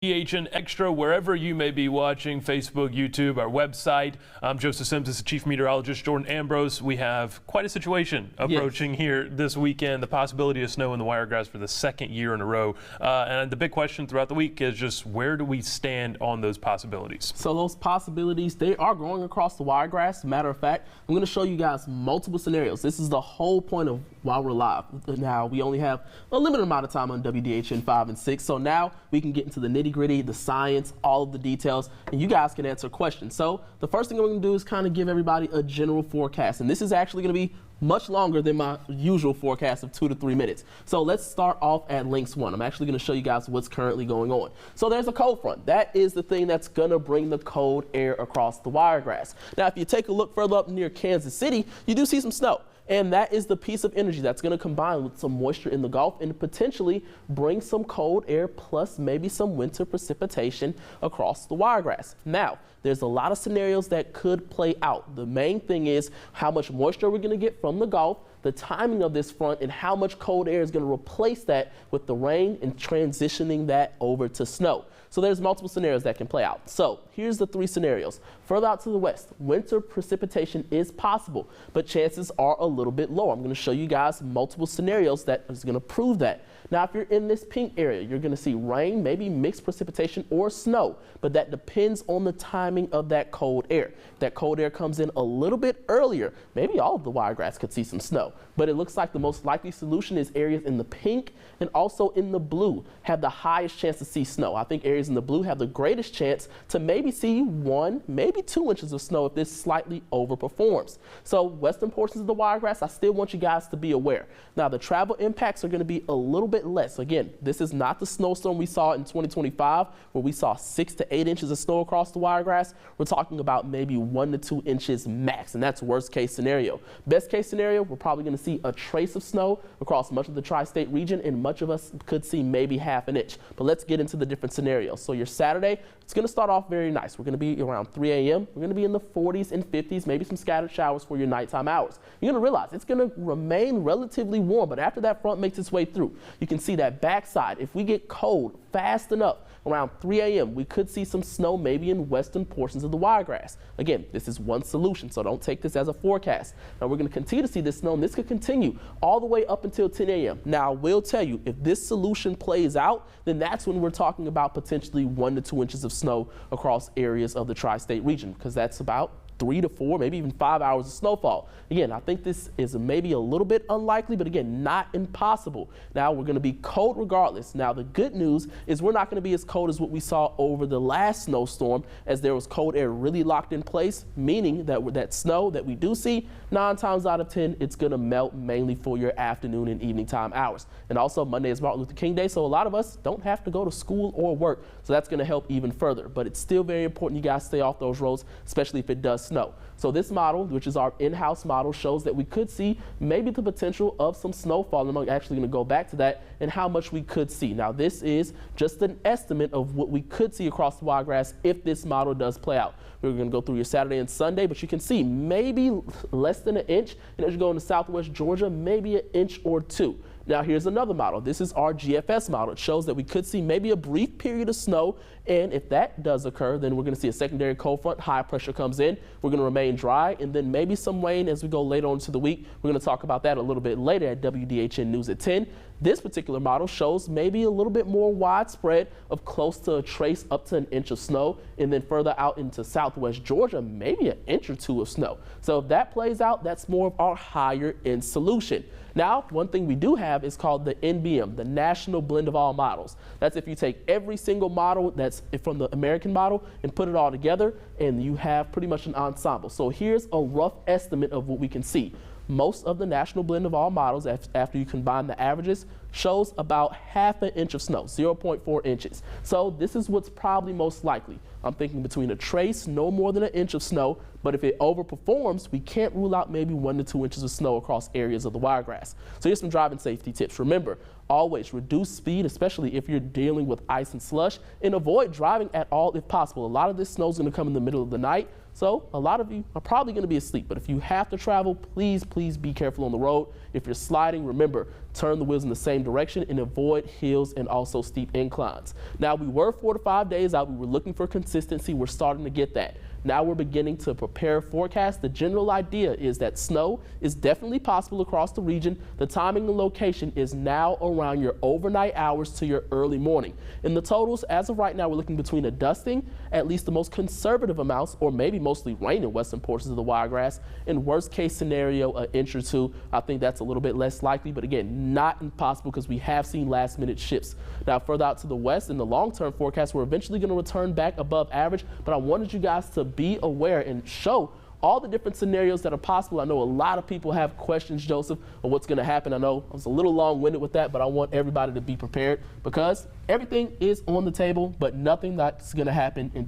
WDHN Extra, wherever you may be watching, Facebook, YouTube, our website. I'm Joseph Sims, this is Chief Meteorologist Jordan Ambrose. We have quite a situation approaching here this weekend, the possibility of snow in the Wiregrass for the second year in a row. And the big question throughout the week is just where do we stand on those possibilities? So those possibilities, they are growing across the Wiregrass. Matter of fact, I'm going to show you guys multiple scenarios. This is the whole point of why we're live. Now, we only have a limited amount of time on WDHN 5 and 6, so now we can get into the nitty-gritty, the science, all of the details, and you guys can answer questions. So the first thing we're going to do is kind of give everybody a general forecast, and this is actually going to be much longer than my usual forecast of 2 to 3 minutes. So let's start off at links 1. I'm actually going to show you guys what's currently going on. So there's a cold front. That is the thing that's going to bring the cold air across the Wiregrass. Now, if you take a look further up near Kansas City, you do see some snow. And that is the piece of energy that's going to combine with some moisture in the Gulf and potentially bring some cold air plus maybe some winter precipitation across the Wiregrass. Now, there's a lot of scenarios that could play out. The main thing is how much moisture we're going to get from the Gulf, the timing of this front, and how much cold air is going to replace that with the rain and transitioning that over to snow. So there's multiple scenarios that can play out. So here's the 3 scenarios. Further out to the west, winter precipitation is possible, but chances are a little bit lower. I'm going to show you guys multiple scenarios that is going to prove that. Now, if you're in this pink area, you're going to see rain, maybe mixed precipitation or snow, but that depends on the timing of that cold air. That cold air comes in a little bit earlier. Maybe all of the Wiregrass could see some snow, but it looks like the most likely solution is areas in the pink and also in the blue have the highest chance to see snow. I think areas in the blue have the greatest chance to maybe see 1, maybe 2 inches of snow if this slightly overperforms. So western portions of the Wiregrass, I still want you guys to be aware. Now, the travel impacts are going to be a little bit less. Again, this is not the snowstorm we saw in 2025 where we saw 6 to 8 inches of snow across the Wiregrass. We're talking about maybe 1 to 2 inches max, and that's worst case scenario. Best case scenario, we're probably going to see a trace of snow across much of the tri-state region, and much of us could see maybe half an inch. But let's get into the different scenarios. So your Saturday, it's going to start off very nice. We're going to be around 3 a.m. We're going to be in the 40s and 50s, maybe some scattered showers for your nighttime hours. You're going to realize it's going to remain relatively warm, but after that front makes its way through, you can see that backside. If we get cold fast enough, around 3 a.m., we could see some snow maybe in western portions of the Wiregrass. Again, this is one solution, so don't take this as a forecast. Now, we're going to continue to see this snow, and this could continue all the way up until 10 a.m. Now, I will tell you, if this solution plays out, then that's when we're talking about potentially 1 to 2 inches of snow across areas of the tri-state region, because that's about 3 to 4, maybe even 5 hours of snowfall. Again, I think this is maybe a little bit unlikely, but again, not impossible. Now, we're going to be cold regardless. Now, the good news is we're not going to be as cold as what we saw over the last snowstorm, as there was cold air really locked in place, meaning that with that snow that we do see, 9 times out of 10, it's going to melt mainly for your afternoon and evening time hours. And also, Monday is Martin Luther King Day, so a lot of us don't have to go to school or work, so that's going to help even further. But it's still very important you guys stay off those roads, especially if it does snow. So this model, which is our in-house model, shows that we could see maybe the potential of some snowfall. And I'm actually going to go back to that and how much we could see. Now, this is just an estimate of what we could see across the Wiregrass if this model does play out. We're going to go through your Saturday and Sunday, but you can see maybe less than an inch. And as you go into southwest Georgia, maybe an inch or 2. Now, here's another model. This is our GFS model. It shows that we could see maybe a brief period of snow, and if that does occur, then we're going to see a secondary cold front, high pressure comes in. We're going to remain dry, and then maybe some rain as we go later on into the week. We're going to talk about that a little bit later at WDHN News at 10. This particular model shows maybe a little bit more widespread of close to a trace up to an inch of snow, and then further out into southwest Georgia, maybe an inch or 2 of snow. So if that plays out, that's more of our higher end solution. Now, one thing we do have is called the NBM, the National Blend of All Models. That's if you take every single model that's from the American model and put it all together, and you have pretty much an ensemble. So here's a rough estimate of what we can see. Most of the National Blend of All Models, after you combine the averages, shows about half an inch of snow, 0.4 inches. So this is what's probably most likely. I'm thinking between a trace, no more than an inch of snow, but if it overperforms, we can't rule out maybe 1 to 2 inches of snow across areas of the Wiregrass. So here's some driving safety tips. Remember, always reduce speed, especially if you're dealing with ice and slush, and avoid driving at all if possible. A lot of this snow is going to come in the middle of the night, so a lot of you are probably going to be asleep. But if you have to travel, please be careful on the road. If you're sliding, remember, turn the wheels in the same direction and avoid hills and also steep inclines. Now, we were 4 to 5 days out. We were looking for consistency. We're starting to get that. Now we're beginning to prepare forecast. The general idea is that snow is definitely possible across the region. The timing and location is now around your overnight hours to your early morning. In the totals, as of right now, we're looking between a dusting, at least the most conservative amounts, or maybe mostly rain in western portions of the Wiregrass. In worst case scenario, an inch or two. I think that's a little bit less likely, but again, not impossible because we have seen last minute shifts. Now further out to the west, in the long-term forecast, we're eventually going to return back above average, but I wanted you guys to be aware and show all the different scenarios that are possible. I know a lot of people have questions, Joseph, of what's going to happen. I know I was a little long-winded with that, but I want everybody to be prepared because everything is on the table, but nothing that's going to happen in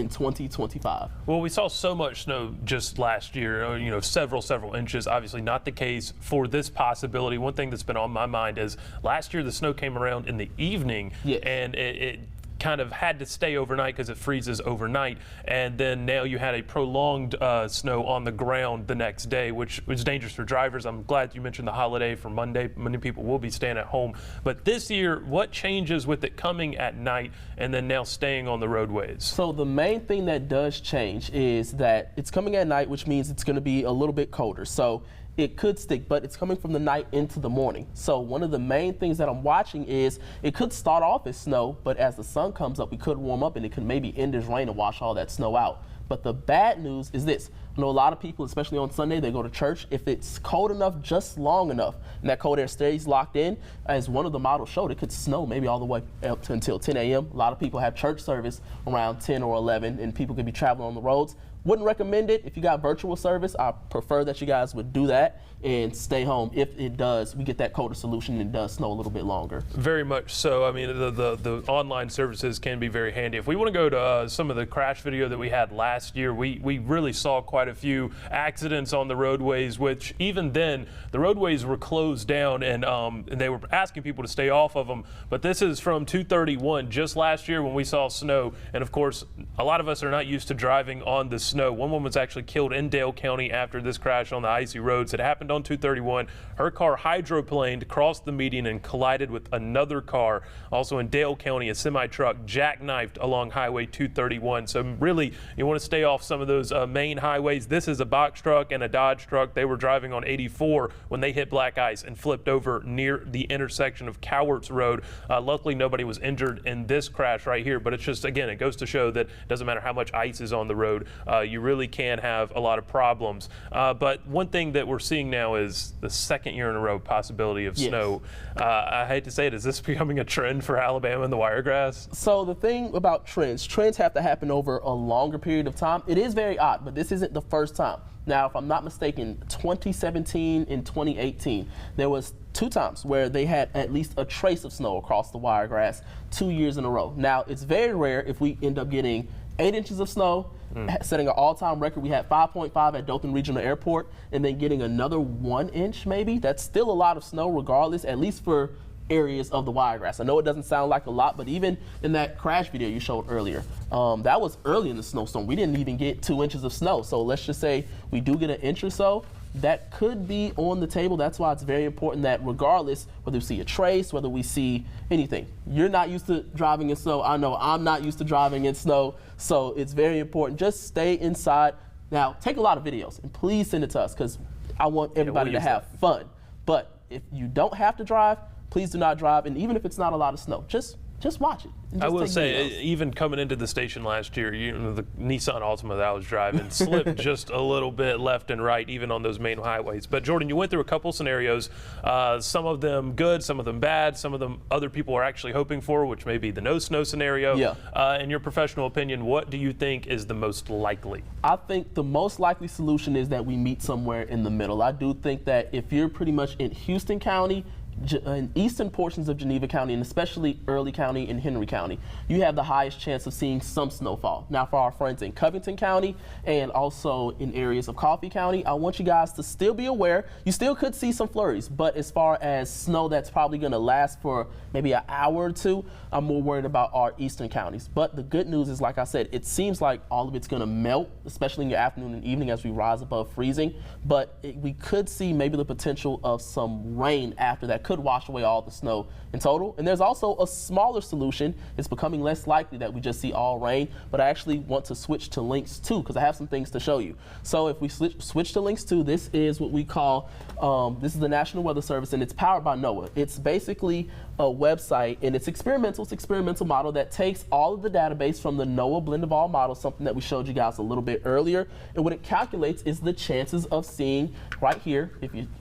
2025. Well, we saw so much snow just last year, you know, several inches. Obviously not the case for this possibility. One thing that's been on my mind is last year the snow came around in the evening, and it kind of had to stay overnight because it freezes overnight, and then now you had a prolonged snow on the ground the next day, which was dangerous for drivers. I'm glad you mentioned the holiday for Monday. Many people will be staying at home. But this year, what changes with it coming at night and then now staying on the roadways? So the main thing that does change is that it's coming at night, which means it's going to be a little bit colder. So it could stick, but it's coming from the night into the morning. So one of the main things that I'm watching is it could start off as snow, but as the sun comes up, we could warm up and it could maybe end as rain and wash all that snow out. But the bad news is this. I know a lot of people, especially on Sunday, they go to church. If it's cold enough, just long enough, and that cold air stays locked in, as one of the models showed, it could snow maybe all the way up to until 10 a.m. A lot of people have church service around 10 or 11, and people could be traveling on the roads. Wouldn't recommend it. If you got virtual service, I prefer that you guys would do that and stay home. If it does, we get that colder solution and it does snow a little bit longer. Very much so. I mean, the online services can be very handy. If we want to go to some of the crash video that we had last year, we really saw quite a few accidents on the roadways, which even then the roadways were closed down and they were asking people to stay off of them. But this is from 231 just last year when we saw snow. And of course, a lot of us are not used to driving on the snow. One woman was actually killed in Dale County after this crash on the icy roads. It happened on 231. Her car hydroplaned, crossed the median, and collided with another car. Also in Dale County, a semi-truck jackknifed along Highway 231. So really, you want to stay off some of those main highways. This is a box truck and a Dodge truck. They were driving on 84 when they hit black ice and flipped over near the intersection of Cowarts Road. Luckily, nobody was injured in this crash right here, but it's just, again, it goes to show that it doesn't matter how much ice is on the road. You really can have a lot of problems. But one thing that we're seeing now is the second year in a row possibility of snow. I hate to say it, is this becoming a trend for Alabama and the Wiregrass? So the thing about trends have to happen over a longer period of time. It is very odd, but this isn't the first time. Now, if I'm not mistaken, 2017 and 2018, there was 2 times where they had at least a trace of snow across the Wiregrass 2 years in a row. Now, it's very rare if we end up getting 8 inches of snow, setting an all-time record. We had 5.5 at Dothan Regional Airport, and then getting another 1 inch maybe. That's still a lot of snow regardless, at least for areas of the Wiregrass. I know it doesn't sound like a lot, but even in that crash video you showed earlier, that was early in the snowstorm. We didn't even get 2 inches of snow. So let's just say we do get an inch or so. That could be on the table. That's why it's very important that regardless, whether we see a trace, whether we see anything, you're not used to driving in snow. I know I'm not used to driving in snow. So it's very important. Just stay inside. Now, take a lot of videos and please send it to us because I want everybody to have fun. But if you don't have to drive, please do not drive. And even if it's not a lot of snow, just watch it. I will say, even coming into the station last year, the Nissan Altima that I was driving slipped just a little bit left and right, even on those main highways. But Jordan, you went through a couple scenarios, some of them good, some of them bad, some of them other people are actually hoping for, which may be the no snow scenario. In your professional opinion, what do you think is the most likely? I think the most likely solution is that we meet somewhere in the middle. I do think that if you're pretty much in Houston County, in eastern portions of Geneva County, and especially Early County and Henry County, you have the highest chance of seeing some snowfall. Now, for our friends in Covington County and also in areas of Coffee County, I want you guys to still be aware. You still could see some flurries, but as far as snow that's probably going to last for maybe an hour or two, I'm more worried about our eastern counties. But the good news is, like I said, it seems like all of it's going to melt, especially in your afternoon and evening as we rise above freezing. But we could see maybe the potential of some rain after that could wash away all the snow in total. And there's also a smaller solution. It's becoming less likely that we just see all rain, but I actually want to switch to links 2 because I have some things to show you. So if we switch to links 2, this is what we call, this is the National Weather Service, and it's powered by NOAA. It's basically a website, and it's experimental. It's an experimental model that takes all of the database from the NOAA blend of all models, something that we showed you guys a little bit earlier. And what it calculates is the chances of seeing right here,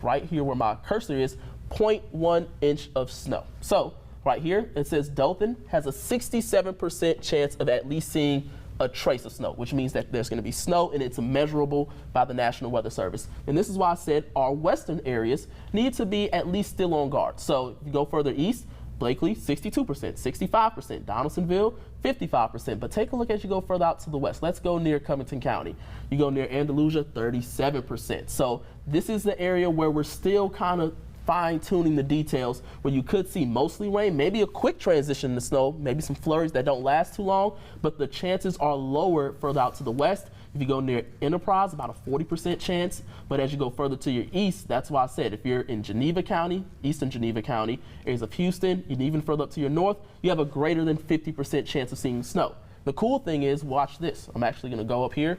right here where my cursor is, 0.1 inch of snow. So right here, it says Dothan has a 67% chance of at least seeing a trace of snow, which means that there's going to be snow and it's measurable by the National Weather Service. And this is why I said our western areas need to be at least still on guard. So if you go further east, Blakely, 62%, 65%, Donaldsonville, 55%. But take a look as you go further out to the west. Let's go near Covington County. You go near Andalusia, 37%. So this is the area where we're still kind of fine-tuning the details, where you could see mostly rain, maybe a quick transition to snow, maybe some flurries that don't last too long, but the chances are lower further out to the west. If you go near Enterprise, about a 40% chance, but as you go further to your east, that's why I said if you're in Geneva County, eastern Geneva County, areas of Houston, and even further up to your north, you have a greater than 50% chance of seeing snow. The cool thing is, watch this. I'm actually going to go up here,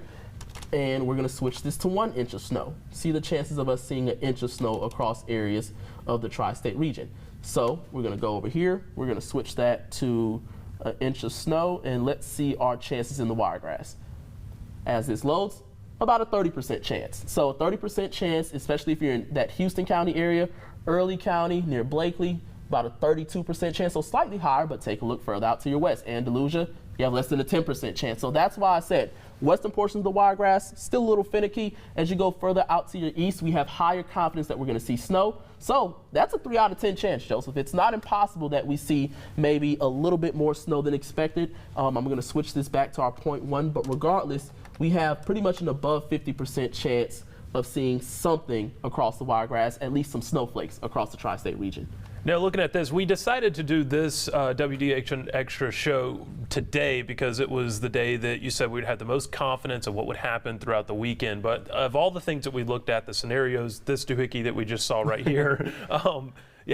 and we're going to switch this to 1 inch of snow. See the chances of us seeing 1 inch of snow across areas of the tri-state region. So we're going to go over here. We're going to switch that to 1 inch of snow, and let's see our chances in the Wiregrass. As this loads, about a 30% chance. So a 30% chance, especially if you're in that Houston County area, Early County, near Blakely, about a 32% chance, so slightly higher, but take a look further out to your west. Andalusia, you have less than a 10% chance. So that's why I said western portions of the Wiregrass, still a little finicky. As you go further out to your east, we have higher confidence that we're going to see snow. So that's a 3 out of 10 chance, Joseph. It's not impossible that we see maybe a little bit more snow than expected. I'm going to switch this back to our 0.1, but regardless, we have pretty much an above 50% chance of seeing something across the Wiregrass, at least some snowflakes across the tri-state region. Now, looking at this, we decided to do this WDHN Extra show today because it was the day that you said we'd have the most confidence of what would happen throughout the weekend. But of all the things that we looked at, the scenarios, this doohickey that we just saw right here,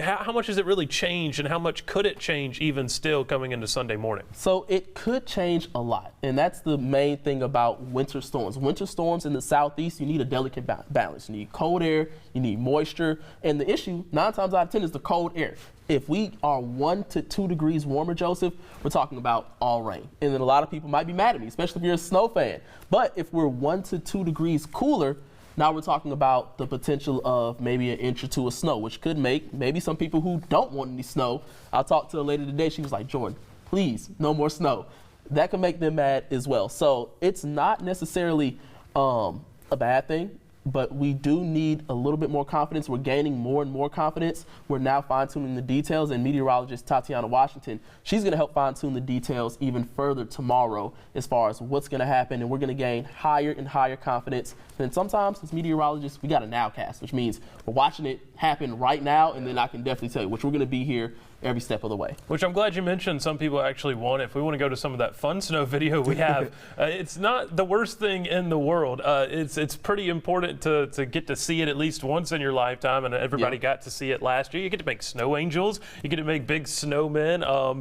how much has it really changed, and how much could it change even still coming into Sunday morning? So it could change a lot, and that's the main thing about winter storms. Winter storms in the southeast, you need a delicate balance. You need cold air, you need moisture, and the issue 9 times out of 10 is the cold air. If we are 1 to 2 degrees warmer, Joseph, we're talking about all rain. And then a lot of people might be mad at me, especially if you're a snow fan. But if we're 1 to 2 degrees cooler, now we're talking about the potential of maybe 1 inch or 2 of snow, which could make maybe some people who don't want any snow. I talked to a lady today. She was like, Jordan, please, no more snow. That could make them mad as well. So it's not necessarily a bad thing, but we do need a little bit more confidence. We're gaining more and more confidence. We're now fine-tuning the details, and meteorologist Tatiana Washington, she's going to help fine-tune the details even further tomorrow as far as what's going to happen, and we're going to gain higher and higher confidence. And sometimes as meteorologists, we got a nowcast, which means we're watching it happen right now, and then I can definitely tell you, which we're going to be here every step of the way. Which I'm glad you mentioned. Some people actually want it. If we want to go to some of that fun snow video we have, it's not the worst thing in the world. It's pretty important to get to see it at least once in your lifetime, and everybody got to see it last year. You get to make snow angels. You get to make big snowmen.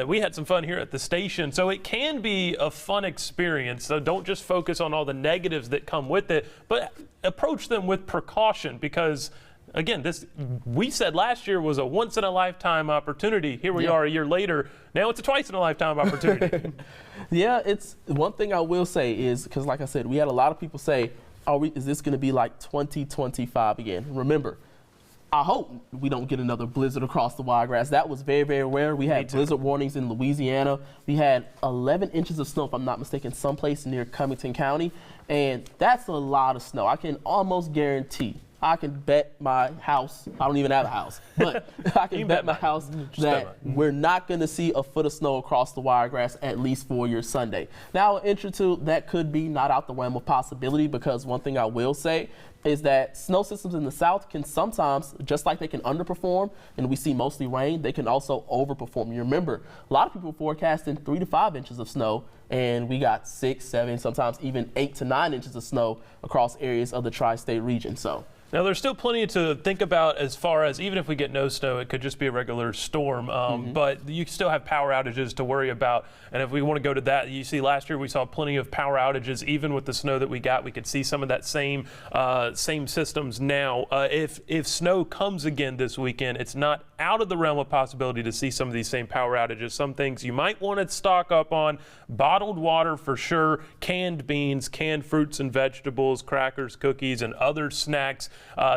We had some fun here at the station, so it can be a fun experience. So don't just focus on all the negatives that come with it, but approach them with precaution, because again, this we said last year was a once-in-a-lifetime opportunity. Here we are a year later. Now it's a twice-in-a-lifetime opportunity. Yeah, it's one thing I will say is, because like I said, we had a lot of people say, is this going to be like 2025 again? Remember, I hope we don't get another blizzard across the Wiregrass. That was very, very rare. We had blizzard warnings in Louisiana. We had 11 inches of snow, if I'm not mistaken, someplace near Covington County. And that's a lot of snow. I can almost guarantee I can bet my house, I don't even have a house, but I can bet my house that we're not going to see a foot of snow across the Wiregrass, at least for your Sunday. Now, an inch or two, that could be not out the realm of possibility, because one thing I will say is that snow systems in the south can sometimes, just like they can underperform, and we see mostly rain, they can also overperform. You remember, a lot of people forecasting 3 to 5 inches of snow, and we got 6, 7, sometimes even 8 to 9 inches of snow across areas of the tri-state region. So. Now, there's still plenty to think about as far as even if we get no snow, it could just be a regular storm. But you still have power outages to worry about. And if we want to go to that, you see last year we saw plenty of power outages. Even with the snow that we got, we could see some of that same systems now. If snow comes again this weekend, it's not out of the realm of possibility to see some of these same power outages. Some things you might want to stock up on: bottled water for sure, canned beans, canned fruits and vegetables, crackers, cookies, and other snacks.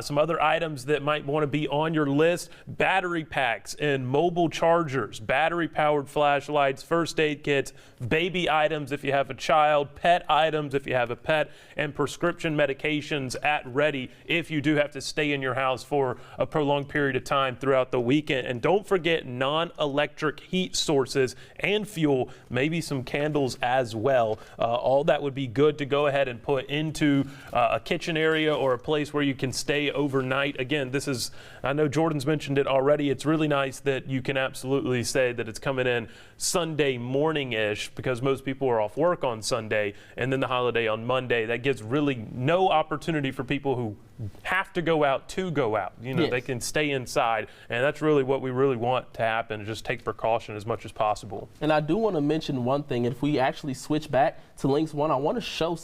Some other items that might want to be on your list: battery packs and mobile chargers, battery-powered flashlights, first aid kits, baby items if you have a child, pet items if you have a pet, and prescription medications at ready if you do have to stay in your house for a prolonged period of time throughout the weekend. And don't forget non-electric heat sources and fuel, maybe some candles as well. All that would be good to go ahead and put into a kitchen area or a place where you can stay overnight. Again, this is, I know Jordan's mentioned it already, it's really nice that you can absolutely say that it's coming in Sunday morning-ish, because most people are off work on Sunday, and then the holiday on Monday. That gives really no opportunity for people who have to go out to go out. You know, yes. They can stay inside, and that's really what we really want to happen, just take precaution as much as possible. And I do want to mention one thing. If we actually switch back to links 1, I want to show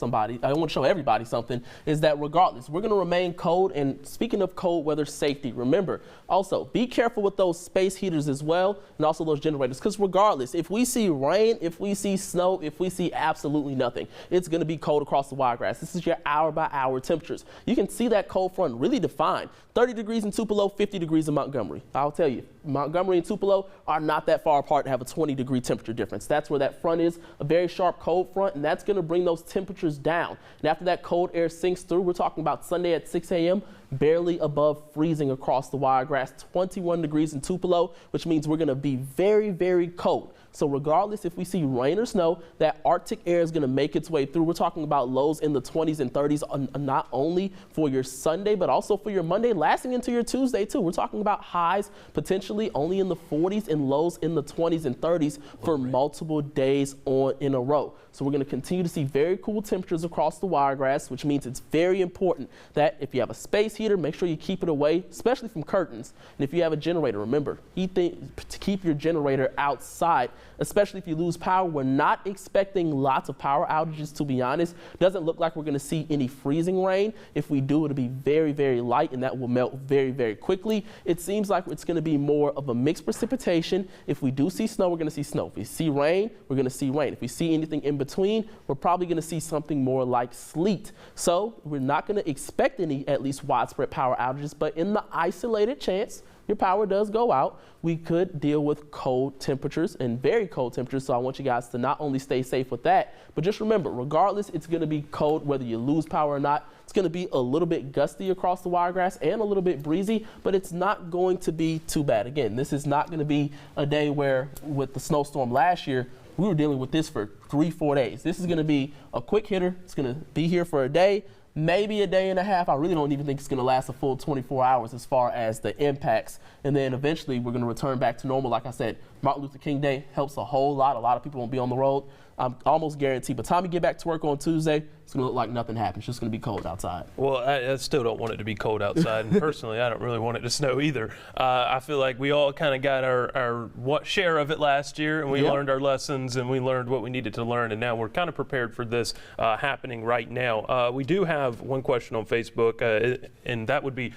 everybody something, is that regardless, we're going to remain cold. And speaking of cold weather safety, remember, also be careful with those space heaters as well, and also those generators, because regardless, if we see rain, if we see snow, if we see absolutely nothing, it's going to be cold across the Wiregrass. This is your hour-by-hour temperatures. You can see that cold front really defined. 30 degrees in Tupelo, 50 degrees in Montgomery. I'll tell you, Montgomery and Tupelo are not that far apart to have a 20-degree temperature difference. That's where that front is, a very sharp cold front, and that's going to bring those temperatures down. And after that cold air sinks through, we're talking about Sunday at 6 a.m., barely above freezing across the Wiregrass, 21 degrees in Tupelo, which means we're going to be very, very cold. So regardless if we see rain or snow, that Arctic air is going to make its way through. We're talking about lows in the 20s and 30s, not only for your Sunday, but also for your Monday, lasting into your Tuesday too. We're talking about highs potentially only in the 40s and lows in the 20s and 30s for multiple days in a row. So we're going to continue to see very cool temperatures across the Wiregrass, which means it's very important that if you have a space heater, make sure you keep it away, especially from curtains. And if you have a generator, remember, to keep your generator outside, especially if you lose power. We're not expecting lots of power outages, to be honest. Doesn't look like we're going to see any freezing rain. If we do, it'll be very, very light, and that will melt very, very quickly. It seems like it's going to be more of a mixed precipitation. If we do see snow, we're going to see snow. If we see rain, we're going to see rain. If we see anything in between, we're probably going to see something more like sleet. So we're not going to expect any, at least widespread power outages, but in the isolated chance your power does go out, we could deal with cold temperatures and very cold temperatures. So I want you guys to not only stay safe with that, but just remember, regardless, it's going to be cold whether you lose power or not. It's going to be a little bit gusty across the Wiregrass and a little bit breezy, but it's not going to be too bad. Again, this is not going to be a day where, with the snowstorm last year, we were dealing with this for 3-4 days. This is going to be a quick hitter. It's going to be here for a day, maybe a day and a half. I really don't even think it's going to last a full 24 hours as far as the impacts. And then eventually we're going to return back to normal. Like I said, Martin Luther King Day helps a whole lot. A lot of people won't be on the road. I'm almost guaranteed by the time you get back to work on Tuesday, it's going to look like nothing happened. It's just going to be cold outside. Well, I still don't want it to be cold outside. And personally, I don't really want it to snow either. I feel like we all kind of got our share of it last year, and we learned our lessons, and we learned what we needed to learn, and now we're kind of prepared for this happening right now. We do have one question on Facebook, and that would be,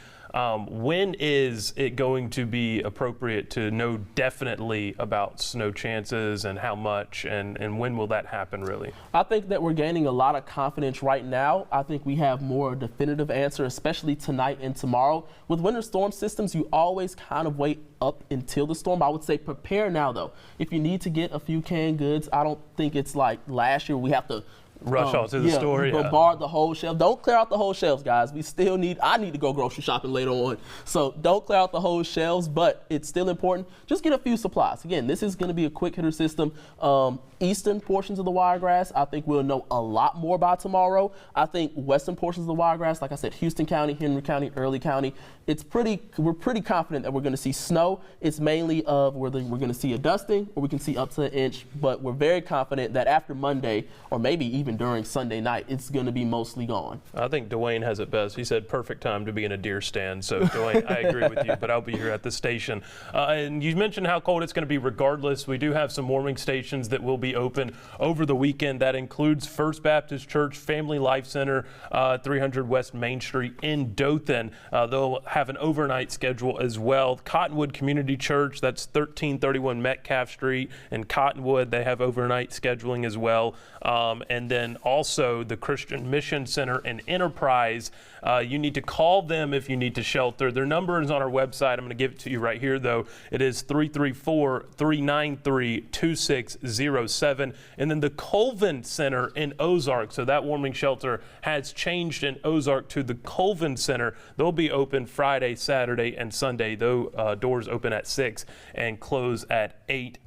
when is it going to be appropriate to know definitely about snow chances and how much, and when will that happen really? I think that we're gaining a lot of confidence right now. I think we have more definitive answer, especially tonight and tomorrow. With winter storm systems, you always kind of wait up until the storm. I would say prepare now though. If you need to get a few canned goods, I don't think it's like last year we have to Rush onto the store. Bombard the whole shelf. Don't clear out the whole shelves, guys. I need to go grocery shopping later on. So don't clear out the whole shelves, but it's still important. Just get a few supplies. Again, this is going to be a quick hitter system. Eastern portions of the Wiregrass, I think we'll know a lot more by tomorrow. I think western portions of the Wiregrass, like I said, Houston County, Henry County, Early County, we're pretty confident that we're going to see snow. It's mainly of whether we're going to see a dusting or we can see up to an inch, but we're very confident that after Monday or maybe even during Sunday night, it's going to be mostly gone. I think Dwayne has it best. He said perfect time to be in a deer stand. So Dwayne, I agree with you, but I'll be here at the station. And you mentioned how cold it's going to be regardless. We do have some warming stations that will be open over the weekend. That includes First Baptist Church Family Life Center, 300 West Main Street in Dothan. They'll have an overnight schedule as well. Cottonwood Community Church, that's 1331 Metcalf Street in Cottonwood. They have overnight scheduling as well. And then also the Christian Mission Center in Enterprise. You need to call them if you need to shelter. Their number is on our website. I'm going to give it to you right here, though. It is 334-393-2607. And then the Colvin Center in Ozark. So that warming shelter has changed in Ozark to the Colvin Center. They'll be open Friday, Saturday, and Sunday. Though doors open at 6 and close at 8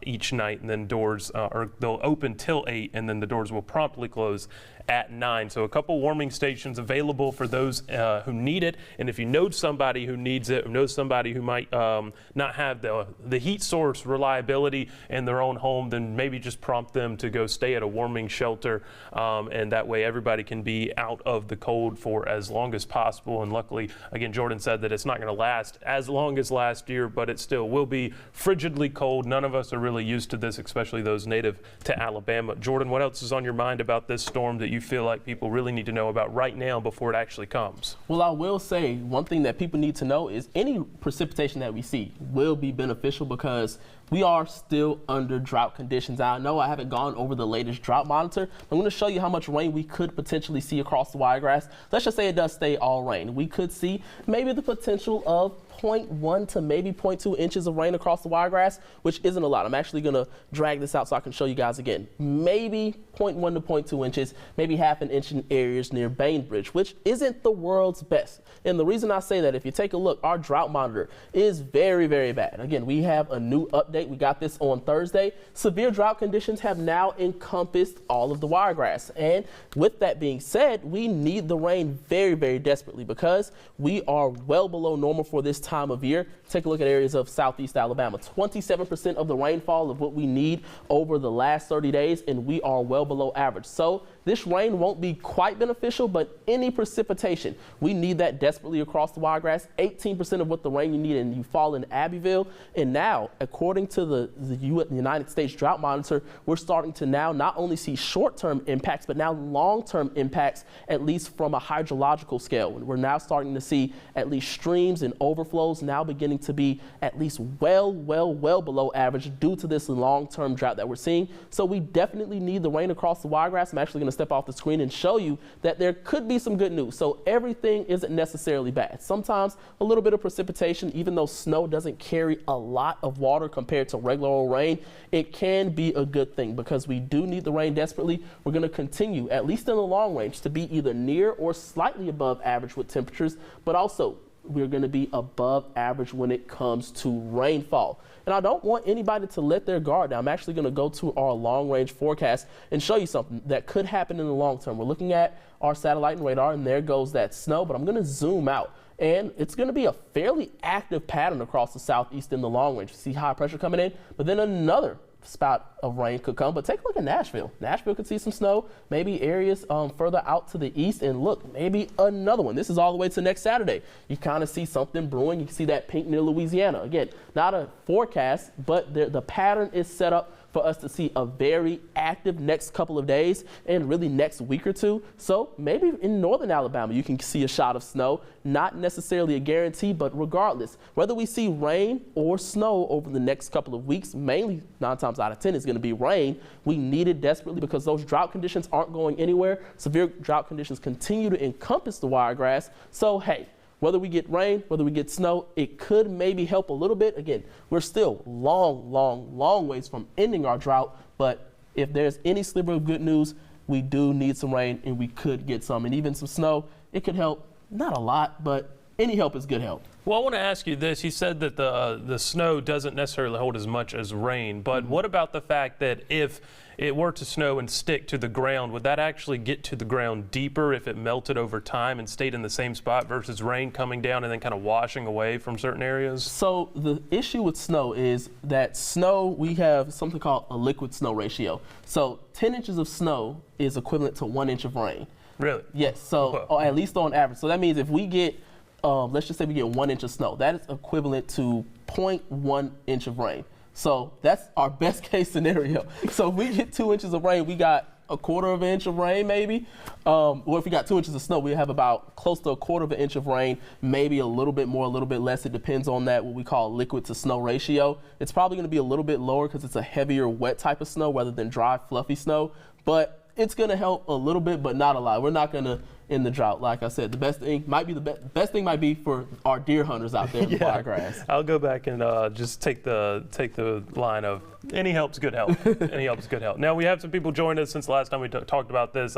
each night. And then they'll open till 8, and then the doors will promptly close at 9. So a couple warming stations available for those who need it. And if you know somebody who needs it, or know somebody who might not have the heat source reliability in their own home, then maybe just prompt them to go stay at a warming shelter. And that way everybody can be out of the cold for as long as possible. And luckily, again, Jordan said that it's not going to last as long as last year, but it still will be frigidly cold. None of us are really used to this, especially those native to Alabama. Jordan, what else is on your mind about this storm that you feel like people really need to know about right now before it actually comes? Well, I will say one thing that people need to know is any precipitation that we see will be beneficial because we are still under drought conditions. I know I haven't gone over the latest drought monitor. I'm going to show you how much rain we could potentially see across the Wiregrass. Let's just say it does stay all rain. We could see maybe the potential of 0.1 to maybe 0.2 inches of rain across the Wiregrass, which isn't a lot. I'm actually going to drag this out so I can show you guys again. Maybe 0.1 to 0.2 inches, maybe half an inch in areas near Bainbridge, which isn't the world's best. And the reason I say that, if you take a look, our drought monitor is very, very bad. Again, we have a new update. We got this on Thursday. Severe drought conditions have now encompassed all of the Wiregrass. And with that being said, we need the rain very, very desperately because we are well below normal for this time of year. Take a look at areas of southeast Alabama. 27% of the rainfall of what we need over the last 30 days, and we are well below average. So this rain won't be quite beneficial, but any precipitation, we need that desperately across the Wiregrass. 18% of what the rain you need, and you fall in Abbeville. And now, according to the United States Drought Monitor, we're starting to now not only see short-term impacts, but now long-term impacts, at least from a hydrological scale. We're now starting to see at least streams and overflows now beginning to be at least well below average due to this long-term drought that we're seeing. So we definitely need the rain across the Wiregrass. I'm actually going to step off the screen and show you that there could be some good news. So everything isn't necessarily bad. Sometimes a little bit of precipitation, even though snow doesn't carry a lot of water compared to regular old rain, it can be a good thing because we do need the rain desperately. We're going to continue, at least in the long range, to be either near or slightly above average with temperatures, but also we're going to be above average when it comes to rainfall. And I don't want anybody to let their guard down. I'm actually going to go to our long-range forecast and show you something that could happen in the long term. We're looking at our satellite and radar, and there goes that snow, but I'm going to zoom out. And it's going to be a fairly active pattern across the southeast in the long range. You see high pressure coming in, but then another spout of rain could come. But take a look at Nashville. Nashville could see some snow, maybe areas further out to the east, and look, maybe another one. This is all the way to next Saturday. You kind of see something brewing. You can see that pink near Louisiana. Again, not a forecast, but the pattern is set up for us to see a very active next couple of days and really next week or two. So maybe in northern Alabama, you can see a shot of snow. Not necessarily a guarantee, but regardless, whether we see rain or snow over the next couple of weeks, mainly 9 times out of 10 is going to be rain. We need it desperately because those drought conditions aren't going anywhere. Severe drought conditions continue to encompass the Wiregrass. So, hey, whether we get rain, whether we get snow, it could maybe help a little bit. Again, we're still long ways from ending our drought, but if there's any sliver of good news, we do need some rain, and we could get some. And even some snow, it could help. Not a lot, but any help is good help. Well, I want to ask you this. You said that the snow doesn't necessarily hold as much as rain, but what about the fact that if it were to snow and stick to the ground, would that actually get to the ground deeper if it melted over time and stayed in the same spot versus rain coming down and then kind of washing away from certain areas? So the issue with snow is that snow, we have something called a liquid snow ratio. So 10 inches of snow is equivalent to 1 inch of rain. Really? Yes, so or at least on average. So that means if we get, let's just say we get 1 inch of snow, that is equivalent to 0.1 inch of rain. So that's our best case scenario. So if we get 2 inches of rain, we got a quarter of an inch of rain maybe. Or if we got 2 inches of snow, we have about close to a quarter of an inch of rain, maybe a little bit more, a little bit less. It depends on that, what we call liquid to snow ratio. It's probably gonna be a little bit lower because it's a heavier wet type of snow rather than dry, fluffy snow. But it's gonna help a little bit, but not a lot. We're not gonna end the drought. Like I said, the best thing might be for our deer hunters out there in the Wiregrass. I'll go back and just take the line of any help's good help. Any help's good help. Now we have some people joined us since the last time we talked about this.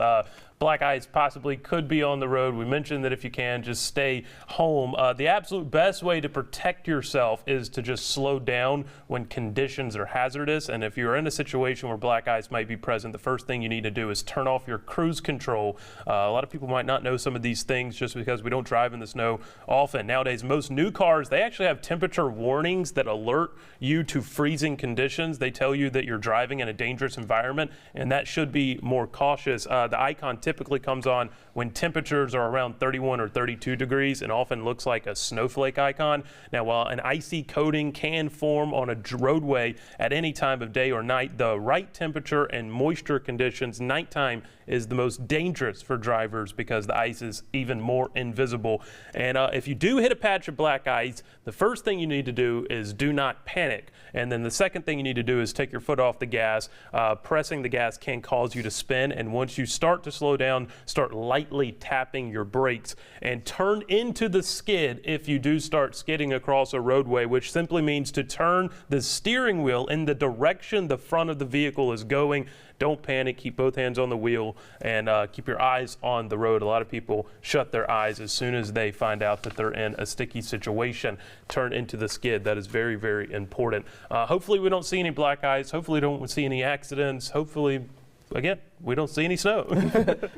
Black ice possibly could be on the road. We mentioned that if you can, just stay home. The absolute best way to protect yourself is to just slow down when conditions are hazardous. And if you're in a situation where black ice might be present, the first thing you need to do is turn off your cruise control. A lot of people might not know some of these things just because we don't drive in the snow often. Nowadays, most new cars, they actually have temperature warnings that alert you to freezing conditions. They tell you that you're driving in a dangerous environment, and that should be more cautious. The icon typically comes on when temperatures are around 31 or 32 degrees and often looks like a snowflake icon. Now, while an icy coating can form on a roadway at any time of day or night, the right temperature and moisture conditions, nighttime is the most dangerous for drivers because the ice is even more invisible. And if you do hit a patch of black ice, the first thing you need to do is do not panic. And then the second thing you need to do is take your foot off the gas. Pressing the gas can cause you to spin. And once you start to slow down, start lightly tapping your brakes and turn into the skid if you do start skidding across a roadway, which simply means to turn the steering wheel in the direction the front of the vehicle is going. Don't panic, keep both hands on the wheel, and keep your eyes on the road. A lot of people shut their eyes as soon as they find out that they're in a sticky situation. Turn into the skid. That is very, very important. Hopefully we don't see any black ice. Hopefully we don't see any accidents. Hopefully, again, we don't see any snow.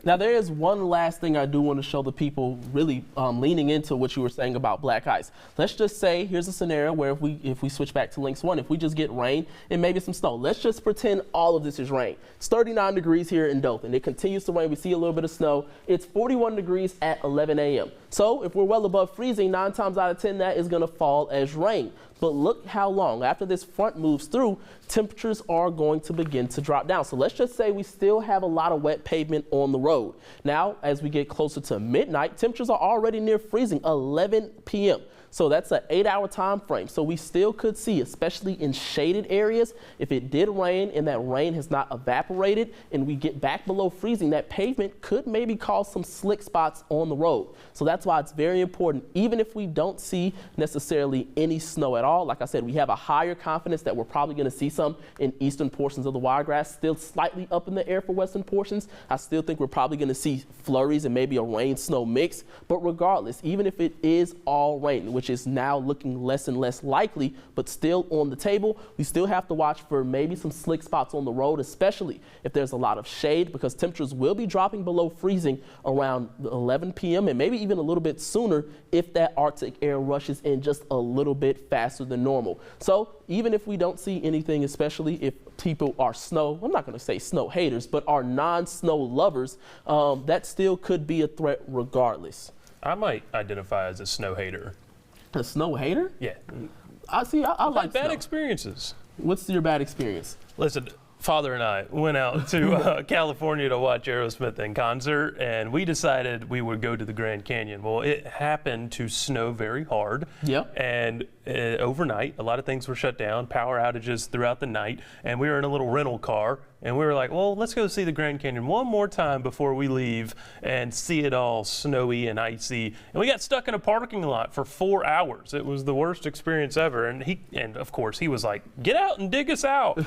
Now, there is one last thing I do want to show the people really leaning into what you were saying about black ice. Let's just say, here's a scenario where if we switch back to Lynx 1, if we just get rain and maybe some snow. Let's just pretend all of this is rain. It's 39 degrees here in Dothan. It continues to rain. We see a little bit of snow. It's 41 degrees at 11 a.m. So if we're well above freezing, 9 times out of 10, that is going to fall as rain. But look how long. After this front moves through, temperatures are going to begin to drop down. So let's just say we still have a lot of wet pavement on the road. Now, as we get closer to midnight, temperatures are already near freezing, 11 p.m. So that's an 8-hour time frame. So we still could see, especially in shaded areas, if it did rain and that rain has not evaporated and we get back below freezing, that pavement could maybe cause some slick spots on the road. So that's why it's very important, even if we don't see necessarily any snow at all. Like I said, we have a higher confidence that we're probably going to see some in eastern portions of the Wiregrass, still slightly up in the air for western portions. I still think we're probably going to see flurries and maybe a rain-snow mix. But regardless, even if it is all rain, which is now looking less and less likely, but still on the table, we still have to watch for maybe some slick spots on the road, especially if there's a lot of shade, because temperatures will be dropping below freezing around 11 p.m. and maybe even a little bit sooner if that Arctic air rushes in just a little bit faster than normal. So even if we don't see anything, especially if people are I'm not going to say snow haters, but are non-snow lovers, that still could be a threat regardless. I might identify as a snow hater. A snow hater? Yeah. I like bad snow. Experiences. What's your bad experience? Listen, Father and I went out to California to watch Aerosmith in concert, and we decided we would go to the Grand Canyon. Well, it happened to snow very hard. Yep. And overnight, a lot of things were shut down, power outages throughout the night, and we were in a little rental car, and we were like, well, let's go see the Grand Canyon one more time before we leave and see it all snowy and icy. And we got stuck in a parking lot for 4 hours. It was the worst experience ever. And of course, he was like, get out and dig us out.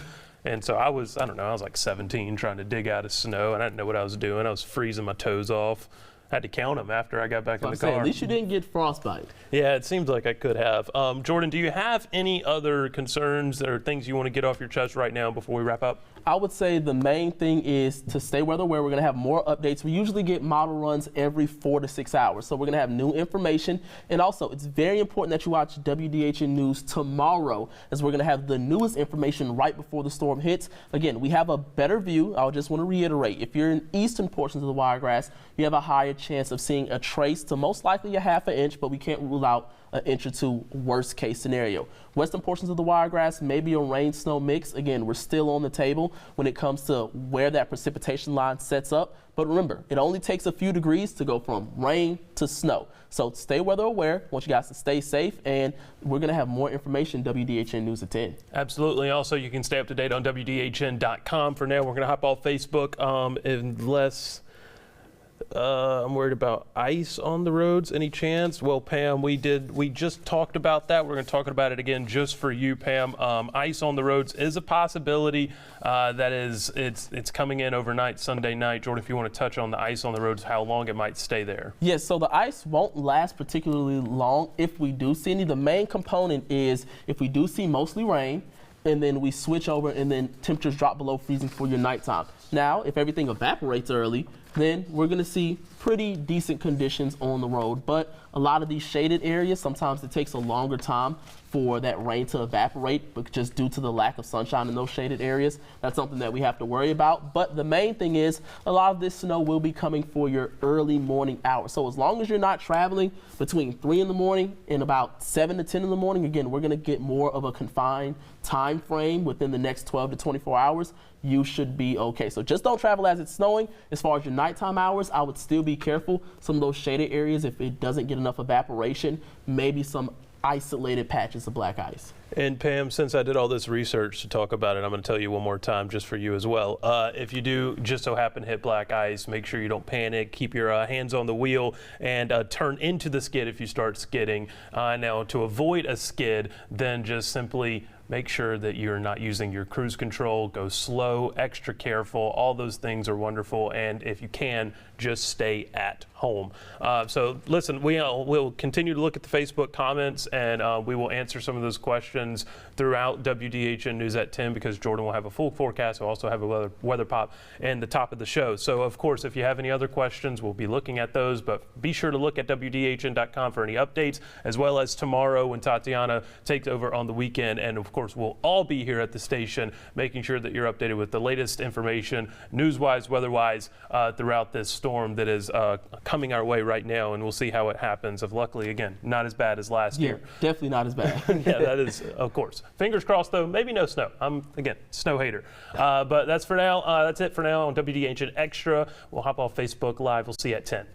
And so I don't know, I was like 17 trying to dig out of snow, and I didn't know what I was doing. I was freezing my toes off. Had to count them after I got back in the car. At least you didn't get frostbite. Yeah, it seems like I could have. Jordan, do you have any other concerns or things you want to get off your chest right now before we wrap up? I would say the main thing is to stay weather aware. We're going to have more updates. We usually get model runs every 4 to 6 hours. So we're going to have new information. And also, it's very important that you watch WDHN News tomorrow, as we're going to have the newest information right before the storm hits. Again, we have a better view. I just want to reiterate, if you're in eastern portions of the Wiregrass, you have a higher chance of seeing a trace to most likely a ½ inch, but we can't rule out an inch or two worst case scenario. Western portions of the Wiregrass, maybe a rain snow mix. Again, we're still on the table when it comes to where that precipitation line sets up. But remember, it only takes a few degrees to go from rain to snow. So stay weather aware. I want you guys to stay safe, and we're going to have more information WDHN News at 10. Absolutely. Also, you can stay up to date on WDHN.com. For now, we're going to hop off Facebook unless I'm worried about ice on the roads. Any chance? Well, Pam, we just talked about that. We're going to talk about it again just for you, Pam. Ice on the roads is a possibility. It's coming in overnight, Sunday night. Jordan, if you want to touch on the ice on the roads, how long it might stay there. Yes, so the ice won't last particularly long if we do see any. The main component is if we do see mostly rain, and then we switch over and then temperatures drop below freezing for your nighttime. Now, if everything evaporates early, then we're going to see pretty decent conditions on the road. But a lot of these shaded areas, sometimes it takes a longer time for that rain to evaporate, but just due to the lack of sunshine in those shaded areas, that's something that we have to worry about. But the main thing is a lot of this snow will be coming for your early morning hours. So as long as you're not traveling between 3 in the morning and about 7 to 10 in the morning, again, we're going to get more of a confined time frame within the next 12 to 24 hours. You should be okay. So just don't travel as it's snowing. As far as your nighttime hours, I would still be careful. Some of those shaded areas, if it doesn't get enough evaporation, maybe some isolated patches of black ice. And Pam, since I did all this research to talk about it, I'm going to tell you one more time just for you as well. If you do just so happen to hit black ice, make sure you don't panic. Keep your hands on the wheel and turn into the skid if you start skidding. Now, to avoid a skid, then just simply make sure that you're not using your cruise control. Go slow, extra careful. All those things are wonderful. And if you can, just stay at home. So listen, we'll continue to look at the Facebook comments, and we will answer some of those questions throughout WDHN News at 10, because Jordan will have a full forecast. We'll also have a weather pop in the top of the show. So of course, if you have any other questions, we'll be looking at those, but be sure to look at WDHN.com for any updates, as well as tomorrow when Tatiana takes over on the weekend. And of course, we'll all be here at the station making sure that you're updated with the latest information, news-wise, weather-wise, throughout this storm that is coming our way right now, and we'll see how it happens. Luckily, again, not as bad as last year. Definitely not as bad. Yeah, that is, of course. Fingers crossed, though, maybe no snow. I'm, again, snow hater. But that's for now. That's it for now on WDHN Extra. We'll hop off Facebook Live. We'll see you at 10.